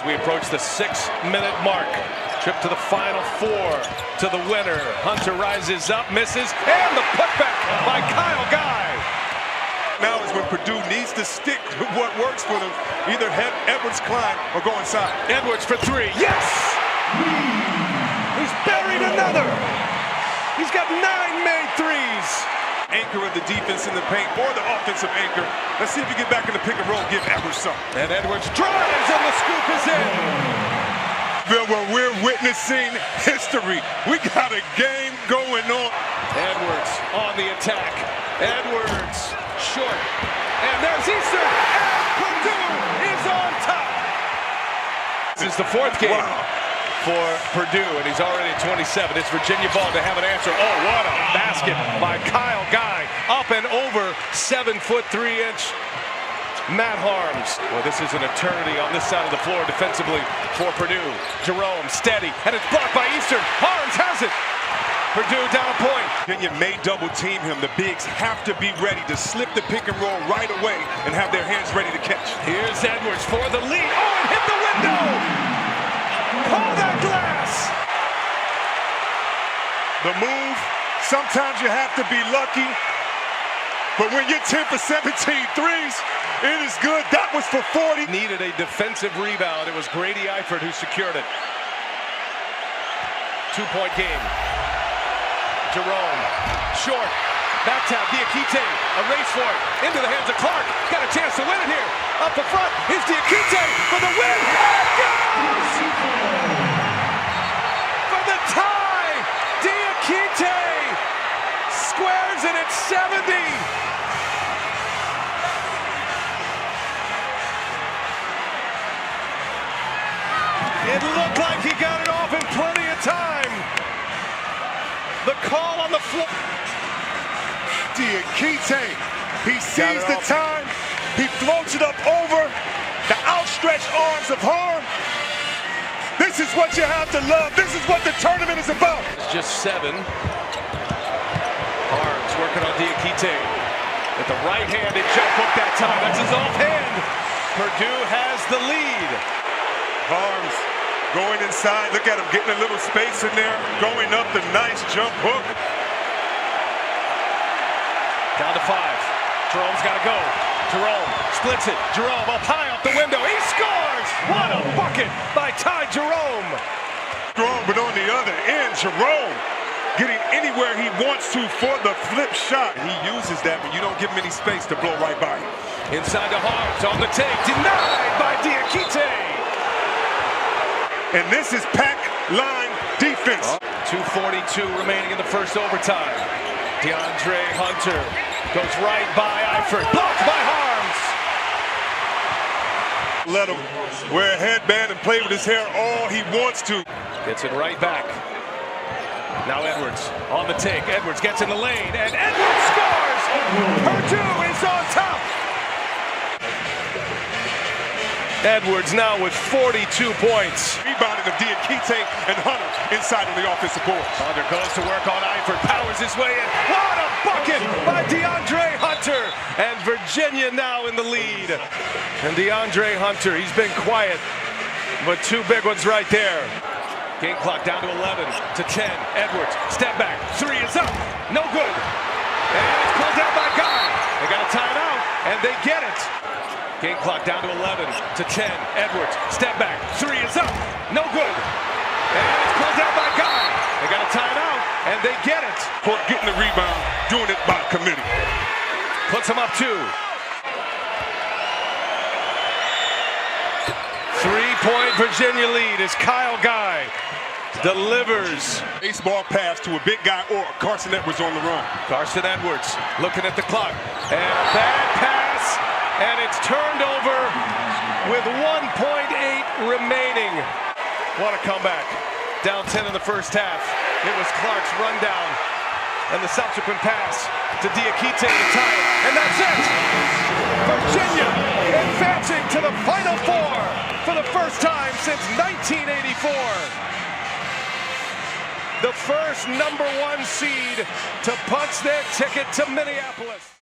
We approach the 6-minute mark. Trip to the Final Four to the winner. Hunter rises up, misses, and the putback by Kyle Guy. Now is when Purdue needs to stick with what works for them. Either head Edwards climb or go inside. Edwards for three. Yes! He's buried another. He's got 9 made threes. Anchor of the defense in the paint or the offensive anchor. Let's see if you get back in the pick and roll, give Edwards some. And Edwards drives and the scoop is in. Where we're witnessing history. We got a game going on. Edwards on the attack. Edwards short. And there's Eastern. And Purdue is on top. This is the fourth game. Wow. For Purdue, and he's already at 27. It's Virginia ball to have an answer. Oh, what a basket by Kyle Guy. Up and over 7 foot 3 inch Matt Harms. Well, this is an eternity on this side of the floor defensively for Purdue. Jerome steady, and it's blocked by Eastern. Harms has it. Purdue down a point. Virginia may double team him. The bigs have to be ready to slip the pick and roll right away and have their hands ready to catch. Here's Edwards for the lead. Oh, and hit the window. Pull that glass! The move, sometimes you have to be lucky, but when you're 10 for 17 threes, it is good. That was for 40. Needed a defensive rebound. It was Grady Eifert who secured it. 2-point game. Jerome, short, back tap, Diakite, a race for it, into the hands of Clark. Got a chance to win it here. Up the front, here's Diakite for the win. And goes! For the tie, Diakite squares it at 70. It looked like he got it off in plenty of time. The call on the floor. Diakite, he sees the time. He floats it up over the outstretched arms of Harm. This is what you have to love. This is what the tournament is about. It's just 7. Harms working on Diakite with the right-handed jump hook that time. That's his offhand. Purdue has the lead. Harms going inside. Look at him getting a little space in there. Going up the nice jump hook. Down to 5. Jerome's got to go. Jerome splits it. Jerome up high off the window. He scores! What a bucket by Ty Jerome. Strong, but on the other end, Jerome getting anywhere he wants to for the flip shot. He uses that when you don't give him any space to blow right by him. Inside the Harms on the take. Denied by Diakite. And this is pack line defense. 2:42 remaining in the first overtime. DeAndre Hunter goes right by Eifert. Blocked by Harms. Let him wear a headband and play with his hair all he wants to. Gets it right back. Now Edwards on the take. Edwards gets in the lane, and Edwards scores! Purdue is on top! Edwards now with 42 points. Rebounding of Diakite and Hunter inside on the offensive board. Hunter goes to work on Eifert, powers his way in. What a bucket by DeAndre Hunter! And Virginia now in the lead. And DeAndre Hunter, he's been quiet, but 2 big ones right there. Game clock down to 11 to 10. Edwards, step back, 3 is up, no good. And it's pulled down by Guy. They got a timeout, and they get it. Game clock down to 11 to 10. Edwards, step back, 3 is up, no good. And it's pulled down by Guy. They got a timeout, and they get it. For getting the rebound, doing it by committee. Puts him up 2. 3-point Virginia lead as Kyle Guy delivers. Baseball pass to a big guy or Carson Edwards on the run. Carson Edwards looking at the clock. And a bad pass. And it's turned over with 1.8 remaining. What a comeback. Down 10 in the first half. It was Clark's rundown. And the subsequent pass to Diakite to tie it. And that's it. Virginia advancing to the Final Four for the first time since 1984. The first #1 seed to punch their ticket to Minneapolis.